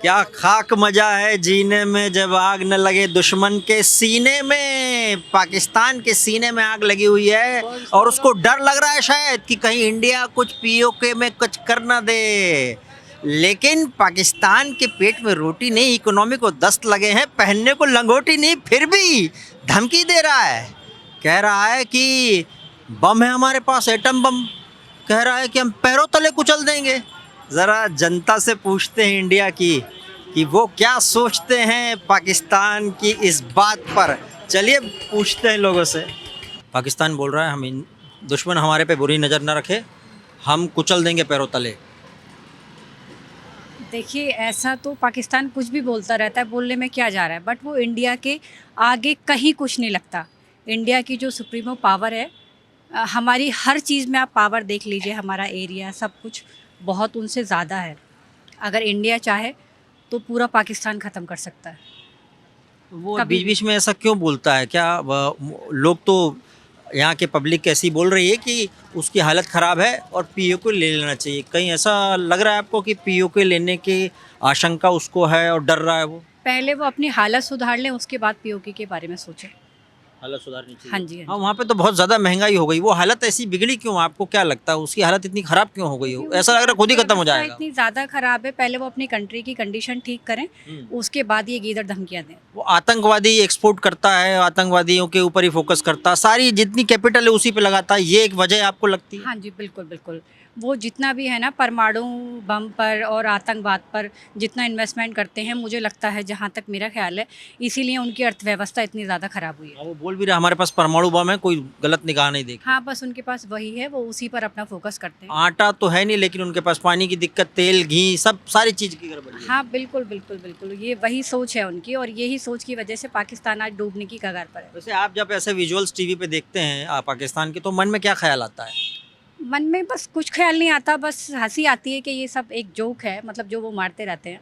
क्या खाक मजा है जीने में जब आग न लगे दुश्मन के सीने में। पाकिस्तान के सीने में आग लगी हुई है और उसको डर लग रहा है शायद कि कहीं इंडिया कुछ पीओके में कुछ कर ना दे। लेकिन पाकिस्तान के पेट में रोटी नहीं, इकोनॉमी को दस्त लगे हैं, पहनने को लंगोटी नहीं, फिर भी धमकी दे रहा है। कह रहा है कि बम है हमारे पास, एटम बम। कह रहा है कि हम पैरों तले कुचल देंगे। ज़रा जनता से पूछते हैं इंडिया की कि वो क्या सोचते हैं पाकिस्तान की इस बात पर। चलिए पूछते हैं लोगों से। पाकिस्तान बोल रहा है दुश्मन हमारे पे बुरी नज़र ना रखे, हम कुचल देंगे पैरों तले। देखिए, ऐसा तो पाकिस्तान कुछ भी बोलता रहता है, बोलने में क्या जा रहा है, बट वो इंडिया के आगे कहीं कुछ नहीं लगता। इंडिया की जो सुप्रीमो पावर है, हमारी हर चीज़ में आप पावर देख लीजिए, हमारा एरिया सब कुछ बहुत उनसे ज़्यादा है। अगर इंडिया चाहे तो पूरा पाकिस्तान ख़त्म कर सकता है वो कभी बीच भी। बीच में ऐसा क्यों बोलता है? क्या लोग तो यहाँ के पब्लिक ऐसी बोल रही है कि उसकी हालत ख़राब है और पीओके ले लेना चाहिए। कहीं ऐसा लग रहा है आपको कि पीओके लेने की आशंका उसको है और डर रहा है वो? पहले वो अपनी हालत सुधार लें, उसके बाद पीओके के बारे में सोचें। हालत सुधारनी हाँ चाहिए। जी, हाँ हाँ, जी। वहाँ पे तो बहुत ज़्यादा महंगाई हो गई। वो हालत ऐसी बिगड़ी क्यों? आपको क्या लगता है उसकी हालत इतनी ख़राब क्यों हो गई क्योंकि हो? उनकी ऐसा लग रहा है खुद ही ख़त्म हो अर्थव्यवस्था जाएगा। इतनी ज़्यादा ख़राब है, पहले वो अपनी कंट्री की कंडीशन ठीक करें, उसके बाद ये गीदड़ धमकियाँ दें। वो आतंकवादी एक्सपोर्ट करता है, आतंकवादियों के ऊपर ही फोकस करता है, सारी जितनी कैपिटल है उसी पे लगाता है। ये एक वजह आपको लगती है? हाँ जी, बिल्कुल, बिल्कुल। वो जितना भी है ना परमाणु बम पर और आतंकवाद पर जितना इन्वेस्टमेंट करते हैं, मुझे लगता है जहाँ तक मेरा ख़्याल है, इसीलिए उनकी अर्थव्यवस्था इतनी ज़्यादा ख़राब हुई है। हाँ, वो बोल भी रहा हमारे पास परमाणु बम है, कोई गलत निगाह नहीं देखते। हाँ, बस उनके पास वही है, वो उसी पर अपना फ़ोकस करते हैं। आटा तो है नहीं, लेकिन उनके पास पानी की दिक्कत, तेल, घी, सब सारी चीज़ की गड़बड़ी है। हाँ, बिल्कुल, बिल्कुल, बिल्कुल। ये वही सोच है उनकी और यही सोच की वजह से पाकिस्तान आज डूबने की कगार पर है। वैसे आप जब ऐसे विजुअल्स टीवी पे देखते हैं पाकिस्तान के, तो मन में क्या ख्याल आता है? मन में बस कुछ ख़्याल नहीं आता, बस हँसी आती है कि ये सब एक जोक है, मतलब जो वो मारते रहते हैं।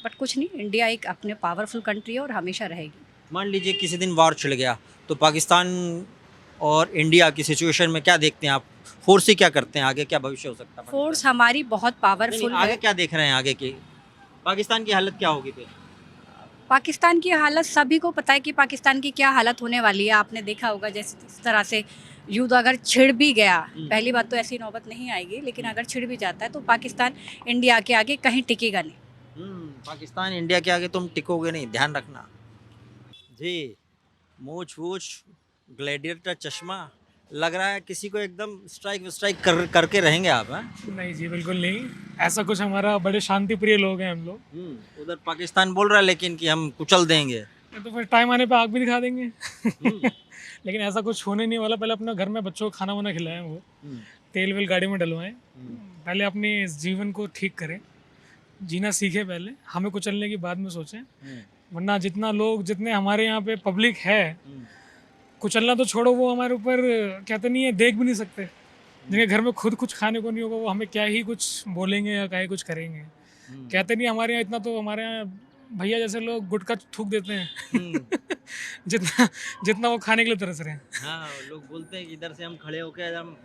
बट कुछ नहीं, इंडिया एक अपने पावरफुल कंट्री है और हमेशा रहेगी। मान लीजिए किसी दिन वॉर छिड़ गया, तो पाकिस्तान और इंडिया की सिचुएशन में क्या देखते हैं आप? फोर्स ही क्या करते हैं? आगे क्या भविष्य हो सकता है पाकिस्तान फ़ोर्स का? हमारी बहुत नहीं, नहीं, पावरफुल आगे है। क्या देख रहे हैं आगे की? पाकिस्तान की हालत क्या होगी फिर? पाकिस्तान की हालत सभी को पता है कि पाकिस्तान की क्या हालत होने वाली है। आपने देखा होगा जैसे इस तरह से युद्ध अगर छिड़ भी गया, पहली बात तो ऐसी नौबत नहीं आएगी, लेकिन अगर छिड़ भी जाता है तो पाकिस्तान इंडिया के आगे कहीं टिकेगा नहीं। पाकिस्तान इंडिया के आगे तुम टिकोगे नहीं, ध्यान रखना। जी, मूछ वूछ, ग्लैडिएटर चश्मा, लग रहा है किसी को एकदम स्ट्राइक स्ट्राइक करके रहेंगे आप, हैं? नहीं जी, बिल्कुल नहीं। ऐसा कुछ, हमारा बड़े शांति प्रिय लोग हैं हम लोग। उधर पाकिस्तान बोल रहा है लेकिन कि हम कुचल देंगे। ये तो फिर टाइम आने पे आग भी दिखा देंगे। हम्म, लेकिन ऐसा कुछ होने नहीं वाला। पहले अपने घर में बच्चों को खाना वाना खिलाएं, वो हम्म, तेल वेल गाड़ी में डलवाएं। हम्म, पहले अपने इस जीवन को ठीक करें, जीना सीखें, पहले हमें कुचलने की बाद में सोचें। हम्म, वरना जितने हमारे यहाँ पे पब्लिक है, हम्म, कुचलना तो छोड़ो, वो हमारे ऊपर कहते नहीं है, देख भी नहीं सकते। जिनके घर में खुद कुछ खाने को नहीं होगा, वो हमें क्या ही कुछ बोलेंगे या क्या ही कुछ करेंगे। हम्म, कहते नहीं, हमारे यहाँ इतना तो, हमारे यहाँ भैया जैसे लोग गुटखा थूक देते हैं। हम्म। जितना जितना वो खाने के लिए तरस रहे हैं। हाँ, लोग बोलते हैं कि इधर से हम खड़े होकर हम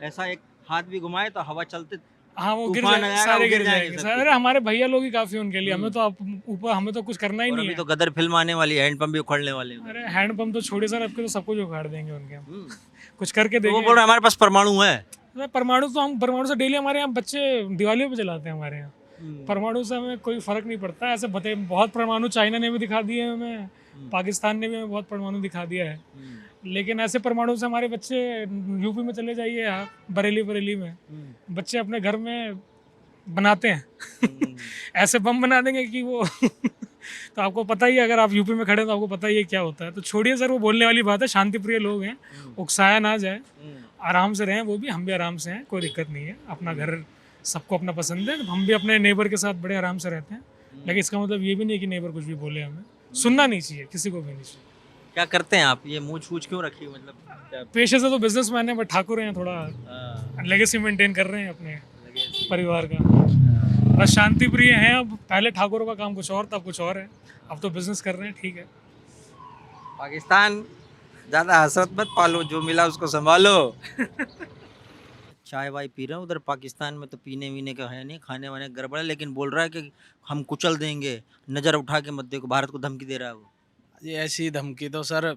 ऐसा एक हाथ भी घुमाए तो हवा चलते हाँ, वो गिर तूफान जाए, आएगा, वो सारे गिर गिर जाएंगे जाएंगे सब सारे। कुछ। अरे हमारे भैया लोग ही काफ़ी उनके लिए, हमें हम्म। तो ऊपर हमें तो कुछ करना ही और नहीं अभी है। तो गदर फिल्म आने वाली है, हैंडपंप भी उखड़ने वाले हैं। अरे हैंडपंप तो छोड़िए सर, आपके तो सब कुछ उखाड़ देंगे उनके हम। हम्म। कुछ करके तो वो देंगे। बोल रहे हैं हमारे पास परमाणु है। अरे परमाणु से डेली हमारे यहाँ बच्चे दिवालियों पे जलाते हैं हमारे यहाँ। परमाणु से हमें कोई फर्क नहीं पड़ता। ऐसे बहुत परमाणु चाइना ने भी दिखा दिए हैं हमें, पाकिस्तान ने भी हमें बहुत परमाणु दिखा दिया है। लेकिन ऐसे परमाणु से हमारे बच्चे, यूपी में चले जाइए आप, बरेली में बच्चे अपने घर में बनाते हैं। ऐसे बम बना देंगे कि वो तो आपको पता ही है, अगर आप यूपी में खड़े हैं तो आपको पता ही है क्या होता है। तो छोड़िए सर, वो बोलने वाली बात है। शांति प्रिय लोग हैं, उकसाया ना जाए, आराम से रहें। वो भी, हम भी आराम से हैं, कोई दिक्कत नहीं है। अपना घर सबको अपना पसंद है, हम भी अपने नेबर के साथ बड़े आराम से रहते हैं। लेकिन इसका मतलब ये भी नहीं कि नेबर कुछ भी बोले, हमें सुनना नहीं चाहिए, किसी को भी नहीं चाहिए। क्या करते हैं आप? ये मूछ वूछ क्यों रखी है? मतलब क्या? पेशे से तो बिजनेसमैन है, बट ठाकुर हैं, थोड़ा हाँ, लेगेसी मेंटेन कर रहे हैं अपने लगे ऐसे ही। परिवार का। बस शांति प्रिय हैं अब। पहले ठाकुरों का काम कुछ और था, अब कुछ और है। अब तो बिजनेस कर रहे हैं, ठीक है। पाकिस्तान, ज़्यादा हसरत मत पालो, जो मिला उसको संभालो। चाय वाय पी रहे हैं उधर पाकिस्तान में, तो पीने वीने का है नहीं, खाने वाने का गड़बड़ है, लेकिन बोल रहा है कि हम कुचल देंगे, नज़र उठा के मत देखो, भारत को धमकी दे रहा है वो। ये ऐसी धमकी तो सर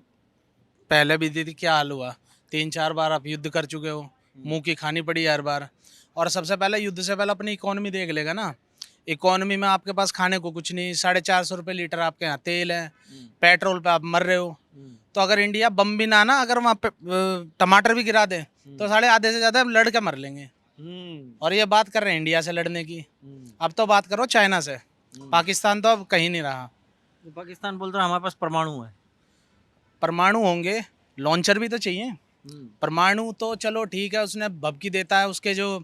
पहले भी दी थी, क्या हाल हुआ? 3-4 बार आप युद्ध कर चुके हो, मुंह की खानी पड़ी हर बार। और सबसे पहले युद्ध से पहले अपनी इकोनॉमी देख लेगा ना। इकोनॉमी में आपके पास खाने को कुछ नहीं, 450 रुपये लीटर आपके यहाँ तेल है, पेट्रोल पे आप मर रहे हो। तो अगर इंडिया बम भी ना अगर वहाँ पे टमाटर भी गिरा दे तो साढ़े आधे से ज़्यादा लड़ के मर लेंगे। और ये बात कर रहे हैं इंडिया से लड़ने की, अब तो बात करो चाइना से। पाकिस्तान तो अब कहीं नहीं रहा। तो पाकिस्तान बोल रहा है हमारे पास परमाणु है। परमाणु होंगे, लॉन्चर भी तो चाहिए। परमाणु तो चलो ठीक है, उसने भभकी देता है, उसके जो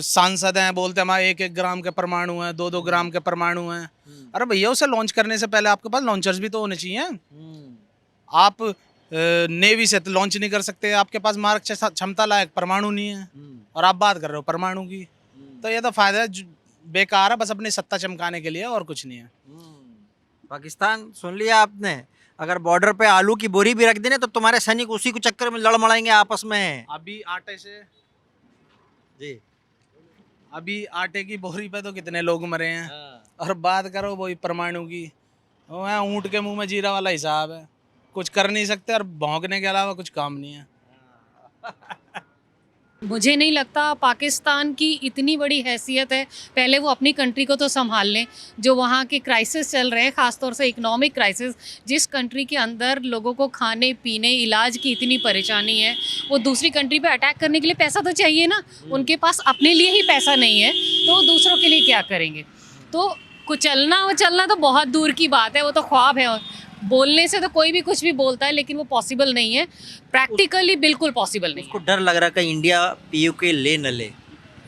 सांसद हैं बोलते हैं हमारे 1-1 ग्राम के परमाणु हैं, 2-2 ग्राम के परमाणु हैं। अरे भैया उसे लॉन्च करने से पहले आपके पास लॉन्चर्स भी तो होने चाहिए। आप नेवी से तो लॉन्च नहीं कर सकते, आपके पास मारक क्षमता लायक परमाणु नहीं है, और आप बात कर रहे हो परमाणु की। तो ये तो फायदा बेकार है, बस अपनी सत्ता चमकाने के लिए, और कुछ नहीं है। पाकिस्तान सुन लिया आपने, अगर बॉर्डर पे आलू की बोरी भी रख देने तो तुम्हारे सैनिक उसी को चक्कर में लड़ मड़ाएंगे आपस में। अभी आटे से जी अभी आटे की बोरी पे तो कितने लोग मरे हैं, और बात करो वही परमाणु की। वो है ऊँट के मुंह में जीरा वाला हिसाब है, कुछ कर नहीं सकते, और भौंकने के अलावा कुछ काम नहीं है। मुझे नहीं लगता पाकिस्तान की इतनी बड़ी हैसियत है। पहले वो अपनी कंट्री को तो संभाल लें, जो वहाँ के क्राइसिस चल रहे हैं, ख़ासतौर से इकोनॉमिक क्राइसिस, जिस कंट्री के अंदर लोगों को खाने पीने इलाज की इतनी परेशानी है, वो दूसरी कंट्री पे अटैक करने के लिए पैसा तो चाहिए ना। उनके पास अपने लिए ही पैसा नहीं है तो दूसरों के लिए क्या करेंगे? तो कुचलना वचलना तो बहुत दूर की बात है, वो तो ख्वाब है। बोलने से तो कोई भी कुछ भी बोलता है, लेकिन वो पॉसिबल नहीं है, प्रैक्टिकली बिल्कुल पॉसिबल नहीं है। उसको डर लग रहा है कि इंडिया पीयूके ले न ले।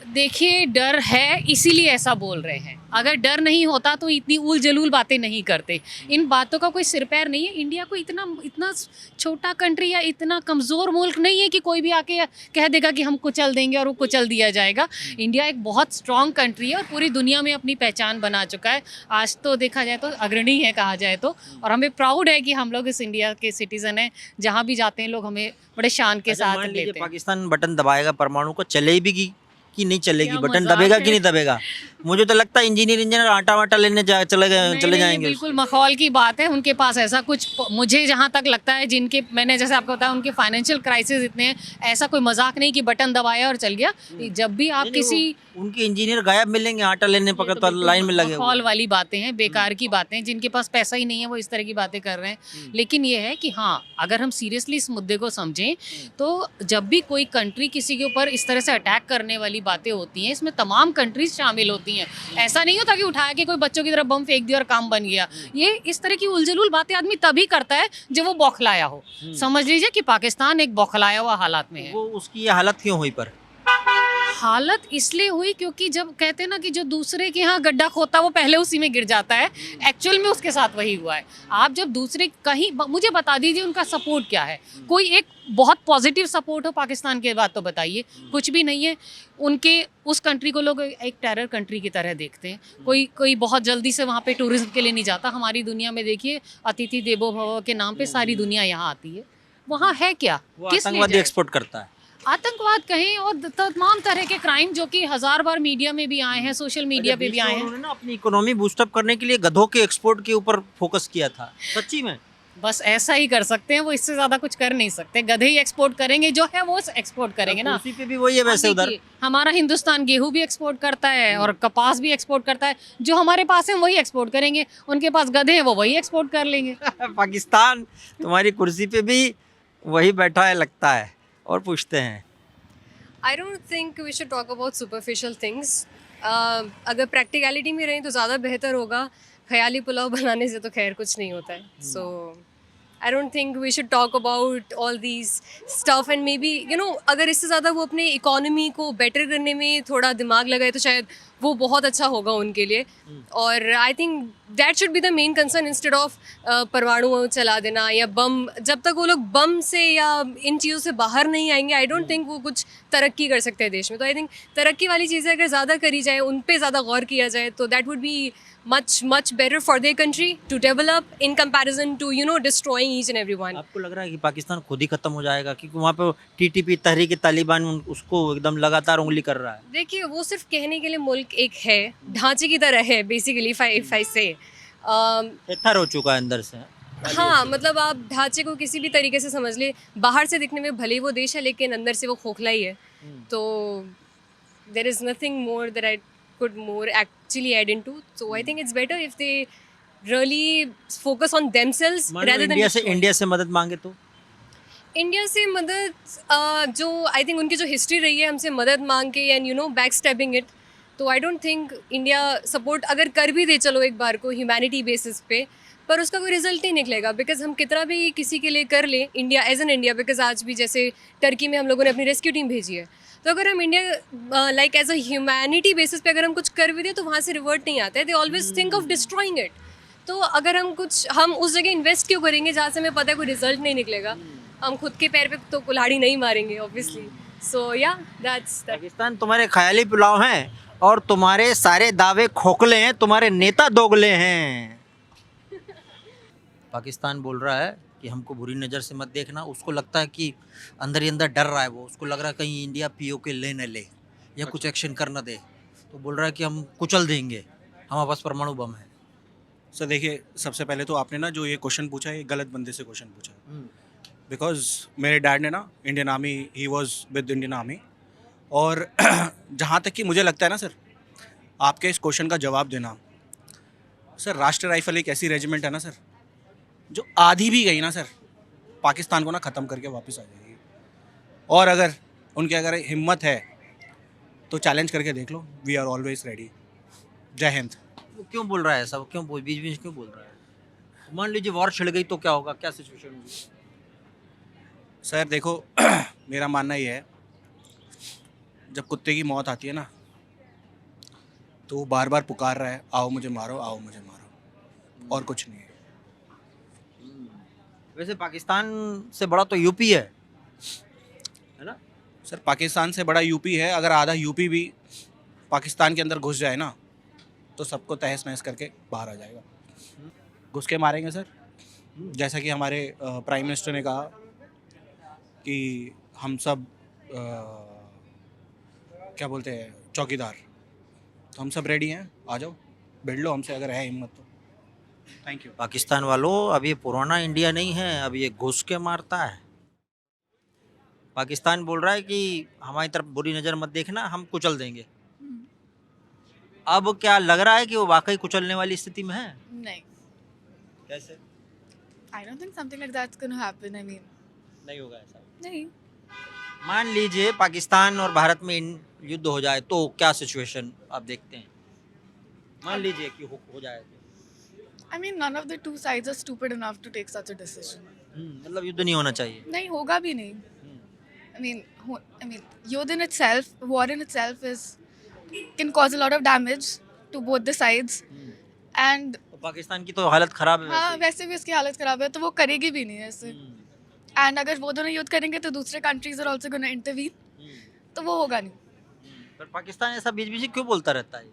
देखिए डर है, इसीलिए ऐसा बोल रहे हैं। अगर डर नहीं होता तो इतनी उल जलूल बातें नहीं करते। इन बातों का कोई सिर पैर नहीं है। इंडिया को इतना छोटा कंट्री या इतना कमज़ोर मुल्क नहीं है कि कोई भी आके कह देगा कि हम कुचल देंगे और वो कुचल दिया जाएगा। इंडिया एक बहुत स्ट्रॉन्ग कंट्री है और पूरी दुनिया में अपनी पहचान बना चुका है। आज तो देखा जाए तो अग्रणी है कहा जाए तो, और हमें प्राउड है कि हम लोग इस इंडिया के सिटीज़न हैं। जहाँ भी जाते हैं लोग हमें बड़े शान के साथ मान लीजिए लेते हैं। पाकिस्तान बटन दबाएगा परमाणु को, चलेगी कि नहीं चलेगी, क्या बटन मजाक दबेगा है? कि नहीं दबेगा? मुझे तो लगता है इंजीनियर आटा वाटा लेने चले नहीं, जाएंगे। बिल्कुल मखौल की बात है। उनके पास ऐसा कुछ, मुझे जहाँ तक लगता है, जिनके मैंने जैसे आपको बताया उनके फाइनेंशियल क्राइसिस इतने हैं, ऐसा कोई मजाक नहीं कि बटन दबाया और चल गया। जब भी आप किसी उनके इंजीनियर गायब मिलेंगे आटा लेने पकड़ तो लाइन में लगे हुए। मखौल वाली बातें हैं, बेकार की बातें, जिनके पास पैसा ही नहीं है वो इस तरह की बातें कर रहे हैं। लेकिन ये है कि हाँ, अगर हम सीरियसली इस मुद्दे को समझें तो जब भी कोई कंट्री किसी के ऊपर इस तरह से अटैक करने वाली बातें होती हैं, इसमें तमाम कंट्रीज शामिल होती हैं। ऐसा नहीं होता कि उठा के कोई बच्चों की तरफ बम फेंक दिया और काम बन गया। ये इस तरह की उलझुल बातें आदमी तभी करता है जब वो बौखलाया हो। समझ लीजिए कि पाकिस्तान एक बौखलाया हुआ हालात में है। वो उसकी ये हालत क्यों हुई पर? हालत इसलिए हुई क्योंकि जब कहते हैं ना कि जो दूसरे के यहाँ गड्ढा खोता है वो पहले उसी में गिर जाता है। एक्चुअल में उसके साथ वही हुआ है। आप जब दूसरे कहीं, मुझे बता दीजिए उनका सपोर्ट क्या है? कोई एक बहुत पॉजिटिव सपोर्ट हो पाकिस्तान के बाद तो बताइए। कुछ भी नहीं है। उनके उस कंट्री को लोग एक टेरर कंट्री की तरह देखते हैं। कोई बहुत जल्दी से वहाँ पे टूरिज्म के लिए नहीं जाता। हमारी दुनिया में देखिए, अतिथि देवो भव के नाम पे सारी दुनिया यहाँ आती है। वहाँ है क्या? वो किस लिए आतंकवादी जाए? एक्सपोर्ट करता है। आतंकवाद कहें और तमाम तरह के क्राइम जो कि 1000 बार मीडिया में भी आए हैं, सोशल मीडिया पे भी आए हैं। उन्होंने ना अपनी इकोनॉमी बूस्टअप करने के लिए गधों के एक्सपोर्ट के ऊपर फोकस किया था। सच्ची में बस ऐसा ही कर सकते हैं वो, इससे ज़्यादा कुछ कर नहीं सकते। गधे ही एक्सपोर्ट करेंगे, जो है वो एक्सपोर्ट करेंगे ना। उसी पे भी वही है वैसे उधर। देखिए, हमारा हिंदुस्तान गेहूं भी एक्सपोर्ट करता है और कपास भी एक्सपोर्ट करता है। जो हमारे पास है वही एक्सपोर्ट करेंगे, उनके पास गधे हैं वो वही एक्सपोर्ट कर लेंगे। पाकिस्तान तुम्हारी कुर्सी पे भी वही बैठा है लगता है। और पूछते हैं, I don't think we should talk about superficial things. अगर प्रैक्टिकलिटी में रहें तो ज़्यादा बेहतर होगा। ख्याली पुलाव बनाने से तो खैर कुछ नहीं होता है। So I don't think we should talk about all these stuff and maybe अगर इससे ज़्यादा वो अपने इकोनॉमी को बेटर करने में थोड़ा दिमाग लगाए तो शायद वो बहुत अच्छा होगा उनके लिए। और I think that should be the main concern instead of परमाणु चला देना या बम। जब तक वो लोग बम से या इन चीज़ों से बाहर नहीं आएंगे, आई डोंट थिंक वो कुछ तरक्की कर सकते हैं देश में। तो आई थिंक तरक्की वाली चीज़ें अगर ज़्यादा करी जाए, उन पे ज़्यादा गौर किया जाए, तो that would be much better for their country to develop in comparison to destroying each and every one. आपको लग रहा है कि पाकिस्तान खुद ही खत्म हो जाएगा, क्योंकि वहाँ पे टीटीपी तहरीक तालिबान उसको एकदम लगातार उंगली कर रहा है? देखिए, वो सिर्फ कहने के लिए मुल्क एक है, ढांचे की तरह है बेसिकली, if I say थर हो चुका है अंदर से। हाँ, मतलब आप ढांचे को किसी भी तरीके से समझ ले, बाहर से दिखने में भले ही वो देश है लेकिन अंदर से वो खोखला ही है। तो there is nothing more that I could more actually add into. So I think it's better if they really focus on themselves मान लो rather than इंडिया से मदद मांगे तो? इंडिया से मदद जो आई थिंक उनकी जो हिस्ट्री रही है हमसे मदद मांग के एंड बैक स्टैबिंग इट, तो आई डोंट थिंक इंडिया सपोर्ट अगर कर भी दे चलो एक बार को ह्यूमैनिटी बेसिस पे, पर उसका कोई रिजल्ट नहीं निकलेगा। बिकॉज हम कितना भी किसी के लिए कर ले India as an India, because आज भी जैसे टर्की में हम लोगों ने अपनी रेस्क्यू टीम भेजी है, तो अगर हम India like as a humanity basis पे अगर हम कुछ कर भी दें तो वहाँ से रिवर्ट नहीं आता है। They always think of destroying it. तो अगर हम उस जगह इन्वेस्ट क्यों करेंगे जहाँ से हमें पता है कोई रिजल्ट नहीं निकलेगा? हम खुद के पैर पे तो कुल्हाड़ी नहीं मारेंगे ऑब्वियसली। सो या दैट्स पाकिस्तान तुम्हारे ख्याली पुलाव हैं और तुम्हारे सारे दावे खोखले हैं, तुम्हारे नेता दोगले हैं। पाकिस्तान बोल रहा है कि हमको बुरी नज़र से मत देखना। उसको लगता है कि अंदर ही अंदर डर रहा है, वो उसको लग रहा है कहीं इंडिया पीओके ले न ले या कुछ एक्शन कर न दे, तो बोल रहा है कि हम कुचल देंगे, हमारे पास परमाणु बम है। सर देखिए, सबसे पहले तो आपने ना जो ये क्वेश्चन पूछा है, ये गलत बंदे से क्वेश्चन पूछा है। बिकॉज मेरे डैड ने ना Indian army, he was with Indian army. और जहाँ तक कि मुझे लगता है ना सर, आपके इस क्वेश्चन का जवाब देना, सर राष्ट्रीय राइफल एक ऐसी रेजिमेंट है ना सर, जो आधी भी गई ना सर, पाकिस्तान को ना ख़त्म करके वापस आ जाएगी। और अगर हिम्मत है तो चैलेंज करके देख लो, वी आर ऑलवेज रेडी। जय हिंद। वो क्यों बोल रहा है ऐसा? वो क्यों बीच बीच क्यों बोल रहा है? मान लीजिए वॉर छिड़ गई तो क्या होगा, क्या सिचुएशन होगी? सर देखो मेरा मानना ये है, जब कुत्ते की मौत आती है ना, तो वो बार बार पुकार रहा है, आओ मुझे मारो, आओ मुझे मारो, और कुछ नहीं है। वैसे पाकिस्तान से बड़ा तो यूपी है ना? सर पाकिस्तान से बड़ा यूपी है। अगर आधा यूपी भी पाकिस्तान के अंदर घुस जाए ना, तो सबको तहस नहस करके बाहर आ जाएगा। घुस के मारेंगे सर। जैसा कि हमारे प्राइम मिनिस्टर ने कहा कि हम सब क्या बोलते हैं, चौकीदार, तो हम सब रेडी हैं, आ जाओ, भिड़ लो हमसे अगर है हिम्मत तो। Thank you. पाकिस्तान वालों, अब ये पुराना इंडिया नहीं है, अब ये घुस के मारता है। पाकिस्तान बोल रहा है कि हमारी तरफ बुरी नज़र मत देखना, हम कुचल देंगे। अब क्या लग रहा है कि वो वाकई कुचलने वाली स्थिति में है? नहीं, कैसे? I don't think something like that's gonna happen. I mean, नहीं होगा ऐसा। नहीं, मान लीजिए पाकिस्तान और भारत में युद्ध हो जाए तो क्या सिचुएशन आप देखते हैं? मान लीजिए कि हो जाए तो। I mean none of the two sides are stupid enough to take such a decision. मतलब युद्ध नहीं होना चाहिए। नहीं होगा भी नहीं. I mean, युद्ध in itself, war in itself can cause a lot of damage to both the sides. And तो पाकिस्तान की तो हालत खराब है हाँ, वैसे। वैसे भी उसकी हालत खराब है, तो वो करेगी भी नहीं ऐसे. एंड अगर वो दोनों युद्ध करेंगे तो दूसरे countries are also gonna intervene, तो वो होगा नहीं. पर पाकिस्तान ऐसा बीच बीच में क्यों बोलता रहता है?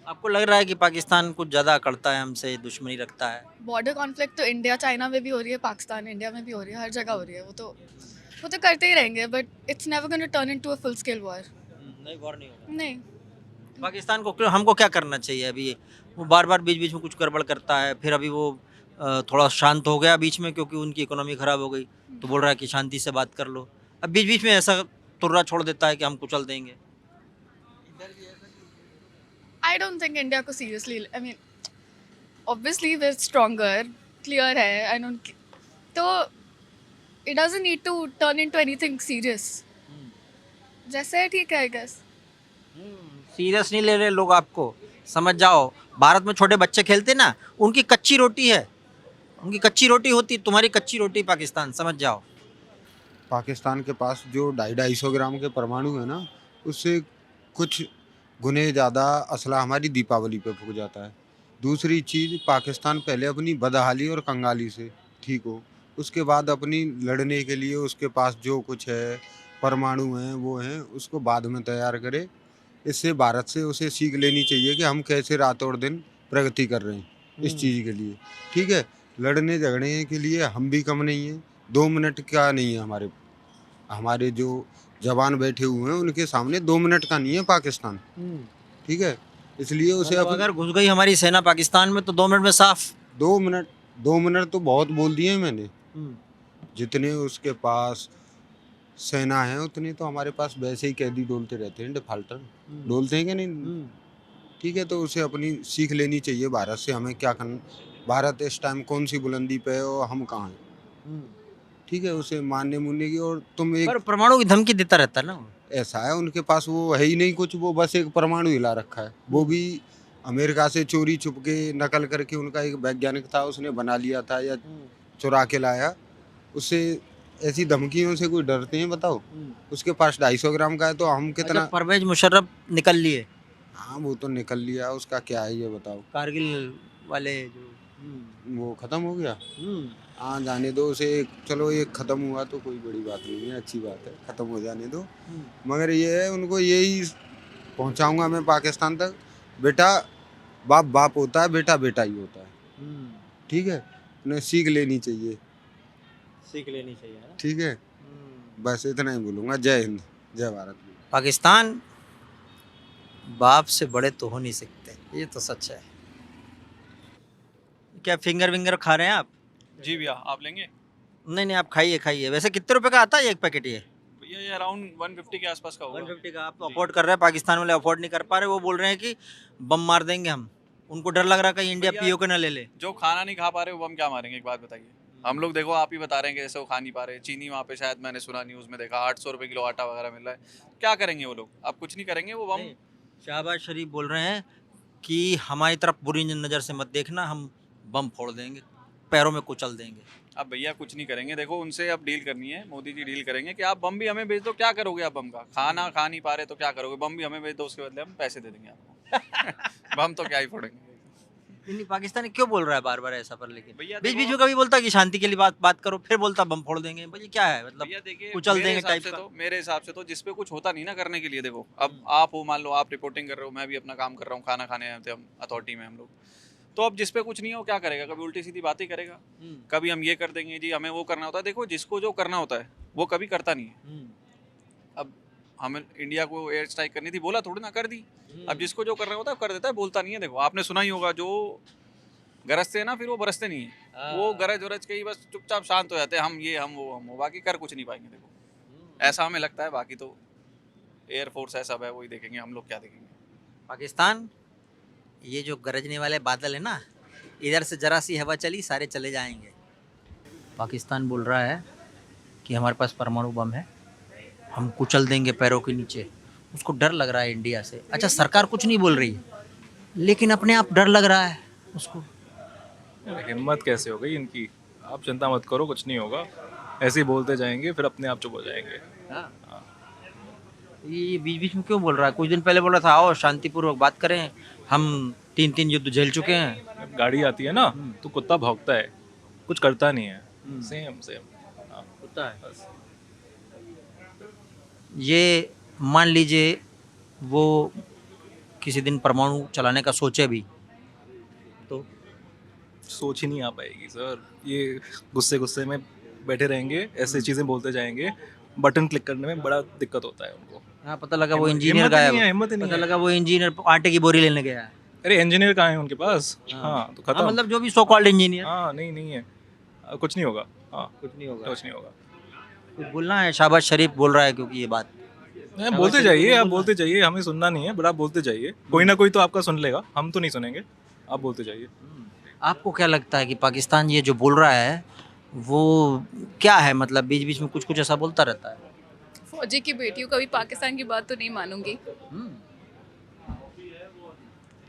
आपको लग रहा है कि पाकिस्तान कुछ ज़्यादा अकड़ता है, हमसे दुश्मनी रखता है? बॉर्डर कॉन्फ्लिक्ट तो इंडिया चाइना में भी हो रही है, पाकिस्तान इंडिया में भी हो रही है, हर जगह हो रही है. वो तो करते ही रहेंगे, but it's never gonna turn into a full scale war. नहीं, वॉर नहीं होगा। नहीं. पाकिस्तान को हमको क्या करना चाहिए? अभी वो बार बार बीच बीच में कुछ गड़बड़ करता है, फिर अभी वो थोड़ा शांत हो गया बीच में क्योंकि उनकी इकोनॉमी ख़राब हो गई, तो बोल रहा है कि शांति से बात कर लो। अब बीच बीच में ऐसा तुर्रा छोड़ देता है कि हम कुचल देंगे। आई डोंट थिंक इंडिया को seriously, I mean obviously we are stronger, clear है, आई डोंट, तो it doesn't need to turn into anything serious. जैसे है ठीक है, आई गेस. सीरियस नहीं ले रहे लोग आपको, समझ जाओ। भारत में छोटे बच्चे खेलते ना, उनकी कच्ची रोटी है, उनकी कच्ची रोटी होती, तुम्हारी कच्ची रोटी पाकिस्तान, समझ जाओ। पाकिस्तान के पास जो 250-250 ग्राम के परमाणु है ना, उससे कुछ गुने ज़्यादा असला हमारी दीपावली पे फूक जाता है। दूसरी चीज़, पाकिस्तान पहले अपनी बदहाली और कंगाली से ठीक हो, उसके बाद अपनी लड़ने के लिए उसके पास जो कुछ है, परमाणु हैं, वो हैं, उसको बाद में तैयार करे। इससे भारत से उसे सीख लेनी चाहिए कि हम कैसे रात और दिन प्रगति कर रहे हैं इस चीज़ के लिए। ठीक है, लड़ने झगड़ने के लिए हम भी कम नहीं हैं, 2 मिनट का नहीं है हमारे हमारे जो जवान बैठे हुए हैं उनके सामने 2 मिनट का नहीं है पाकिस्तान। ठीक है, इसलिए उसे मतलब अगर घुस गई हमारी सेना पाकिस्तान में तो 2 मिनट में साफ। 2 मिनट तो बहुत बोल दिए मैंने। जितने उसके पास सेना है उतने तो हमारे पास वैसे ही कैदी डोलते रहते हैं, डिफाल्टर डोलते हैं कि नहीं। ठीक है, तो उसे अपनी सीख लेनी चाहिए भारत से, हमें क्या करना। भारत इस टाइम कौन सी बुलंदी पे है और हम कहाँ हैं। ठीक है, उसे मानने मुनने की। और तुम एक पर परमाणु की धमकी देता रहता है ना वो। ऐसा है उनके पास, वो है ही नहीं कुछ, वो बस एक परमाणु हिला रखा है, वो भी अमेरिका से चोरी छुप के नकल करके। उनका एक वैज्ञानिक था, उसने बना लिया था या चुरा के लाया। उससे ऐसी धमकियों से कोई डरते हैं बताओ। उसके पास 250 ग्राम का है तो हम कितना। अच्छा, परवेज मुशर्रफ निकल लिए हाँ, वो तो निकल लिया, उसका क्या है ये बताओ। कारगिल वाले जो। वो खत्म हो गया। हाँ, जाने दो उसे। चलो एक खत्म हुआ तो कोई बड़ी बात नहीं है, अच्छी बात है, खत्म हो जाने दो। मगर ये है, उनको यही पहुंचाऊंगा मैं पाकिस्तान तक, बेटा बाप बाप होता है, बेटा बेटा ही होता है। ठीक है, उन्हें सीख लेनी चाहिए। सीख लेनी चाहिए ना? ठीक है, बस इतना ही बोलूँगा। जय हिंद, जय भारत। पाकिस्तान बाप से बड़े तो हो नहीं सकते, ये तो सच है। क्या फिंगर विंगर खा रहे हैं आप? जी भैया, आप लेंगे? नहीं नहीं, आप खाइए खाइए। वैसे कितने रुपए का आता है एक पैकेट ये? भैया ये अराउंड 150 के आसपास का होगा। 150 का। आप तो अफोर्ड कर रहे हैं, पाकिस्तान वाले अफोर्ड नहीं कर पा रहे। वो बोल रहे हैं कि बम मार देंगे हम। उनको डर लग रहा है कहीं इंडिया भैया, पीओके ना ले ले। जो खाना नहीं खा पा रहे वो हम क्या मारेंगे, एक बात बताइए। हम लोग देखो, आप ही बता रहे हैं कि जैसे वो खा नहीं पा रहे। चीनी वहाँ पे शायद मैंने सुना, न्यूज़ में देखा 800 रुपये किलो आटा वगैरह मिल रहा है। क्या करेंगे वो लोग? आप कुछ नहीं करेंगे, वो बम। शहबाज शरीफ बोल रहे हैं कि हमारी तरफ बुरी नज़र से मत देखना, हम बम फोड़ देंगे, पैरों में कुचल देंगे। अब भैया कुछ नहीं करेंगे, देखो उनसे अब डील करनी है, मोदी जी डील करेंगे कि आप बम भी हमें भेज दो। क्या करोगे आप बम का? खाना खा नहीं पा रहे तो क्या करोगे? बम भी हमें भेज दो, उसके बदले हम पैसे दे देंगे आपको। बम तो क्या ही फोड़ेंगे। नहीं, पाकिस्तान क्यों बोल रहा है बार बार ऐसा? पर लेकिन भैया बीच बीच देखो- में कभी बोलता कि शांति के लिए बात करो, फिर बोलता बम फोड़ देंगे। भाई क्या है मतलब? भैया देखिए, कुचल मेरे देंगे हिसाब टाइप से का। तो मेरे हिसाब से तो जिस पे कुछ होता नहीं ना करने के लिए, देखो अब आप हो, मान लो आप रिपोर्टिंग कर रहे हो, मैं भी अपना काम कर रहा हूँ, खाना खाने आते हम अथॉरिटी में हम लोग। तो अब जिस पे कुछ नहीं है वो क्या करेगा? कभी उल्टी सीधी बातें करेगा, कभी हम ये कर देंगे जी, हमें वो करना होता है। देखो जिसको जो करना होता है वो कभी करता नहीं है। अब हमें इंडिया को एयर स्ट्राइक करनी थी, बोला थोड़ी ना, कर दी। अब जिसको जो करना होता है कर देता है, बोलता नहीं है। देखो आपने सुना ही होगा, जो गरजते हैं ना फिर वो बरसते नहीं है। वो गरज वरज के ही बस चुपचाप शांत हो जाते हैं, हम ये हम वो, बाकी कर कुछ नहीं पाएंगे। देखो ऐसा हमें लगता है, बाकी तो एयरफोर्स है, सब है, वही देखेंगे, हम लोग क्या देखेंगे। पाकिस्तान, ये जो गरजने वाले बादल है ना, इधर से जरा सी हवा चली सारे चले जाएंगे। पाकिस्तान बोल रहा है कि हमारे पास परमाणु बम है, हम कुचल देंगे पैरों के नीचे। उसको डर लग रहा है इंडिया से। अच्छा, सरकार कुछ नहीं बोल रही है, लेकिन अपने आप डर लग रहा है उसको। हिम्मत कैसे हो गई इनकी? आप चिंता मत करो, कुछ नहीं होगा। ऐसे ही बोलते जाएंगे, फिर अपने आप चुप हो जाएंगे। ये बीच बीच में क्यों बोल रहा है? कुछ दिन पहले बोला था आओ शांतिपूर्वक बात करें, हम 3 युद्ध झेल चुके हैं। जब गाड़ी आती है ना तो कुत्ता भौंकता है, कुछ करता नहीं है। सेम होता है। ये मान लीजिए वो किसी दिन परमाणु चलाने का सोचे भी तो सोच ही नहीं आ पाएगी सर। ये गुस्से गुस्से में बैठे रहेंगे, ऐसे चीज़ें बोलते जाएंगे, बटन क्लिक करने में बड़ा दिक्कत होता है उनको। हाँ, पता लगा वो हिम्मत इंजीनियर ही गायब। नहीं है, हिम्मत ही नहीं पता है। लगा वो इंजीनियर आटे की बोरी लेने गया है। अरे इंजीनियर कहाँ है उनके पास? हाँ तो खत्म। मतलब जो भी सो कॉल्ड इंजीनियर। हाँ नहीं है, कुछ नहीं होगा। हाँ कुछ नहीं होगा। कुछ नहीं होगा। कुछ बोलना है? शहबाज शरीफ बोल रहा है क्योंकि ये बात। बोलते जाइए, आप बोलते जाइए, हमें सुनना नहीं है, बट आप बोलते जाइए, कोई ना कोई तो आपका सुन लेगा, हम तो नहीं सुनेंगे। आप बोलते जाइए। आपको क्या लगता है कि पाकिस्तान ये जो बोल रहा है वो क्या है? मतलब बीच बीच में कुछ कुछ ऐसा बोलता रहता है। फौजी की बेटी हूँ, कभी पाकिस्तान की बात तो नहीं मानूंगी।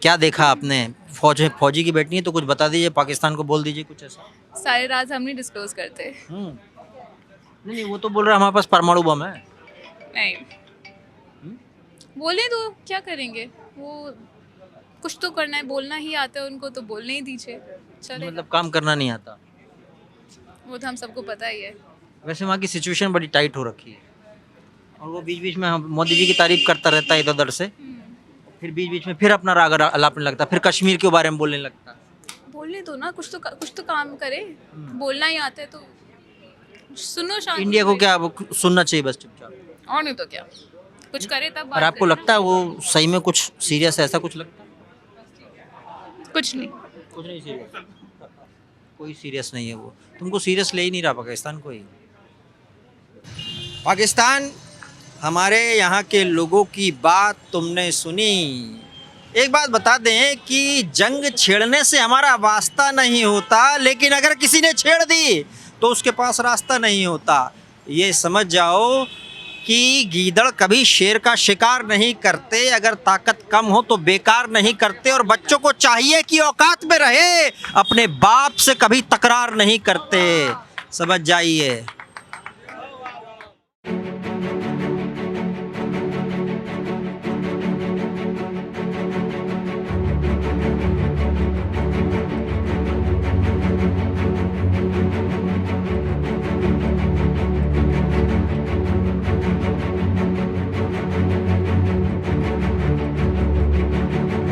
क्या देखा आपने? फौजी की बेटी है तो कुछ बता दीजिए, पाकिस्तान को बोल दीजिए कुछ ऐसा। सारे राज हम नहीं डिस्क्लोज करते। नहीं, वो तो बोल रहा है हमारे पास परमाणु बम है। नहीं, बोले तो क्या करेंगे? वो कुछ तो करना है, बोलना ही आता है उनको तो बोलने ही दीजिए, चले। मतलब काम करना नहीं आता। वो तो हम सबको पता ही है। वैसे वहाँ की सिचुएशन बड़ी टाइट हो रखी है और वो बीच बीच में मोदी जी की तारीफ करता रहता है इधर उधर से, फिर बीच बीच में फिर अपना राग अलापने लगता है, फिर कश्मीर के बारे में बोलने लगता है। बोलने दो ना, कुछ तो काम करे। बोलना ही आता है तो सुनो शांति इंडिया को से। क्या अब सुनना चाहिए बस चुपचाप। और नहीं तो क्या, कुछ करे तब और बात आपको करे लगता है वो सही में कुछ सीरियस है, ऐसा कुछ लगता है? ना। कुछ नहीं। कुछ नहीं सीरियस, कोई सीरियस नहीं है वो, तुमको सीरियस ले ही नहीं रहा पाकिस्तान कोई। पाकिस्तान, हमारे यहाँ के लोगों की बात तुमने सुनी। एक बात बता दें कि जंग छेड़ने से हमारा वास्ता नहीं होता, लेकिन अगर किसी ने छेड़ दी तो उसके पास रास्ता नहीं होता। ये समझ जाओ कि गीदड़ कभी शेर का शिकार नहीं करते, अगर ताकत कम हो तो बेकार नहीं करते, और बच्चों को चाहिए कि औकात में रहे, अपने बाप से कभी तकरार नहीं करते। समझ जाइए।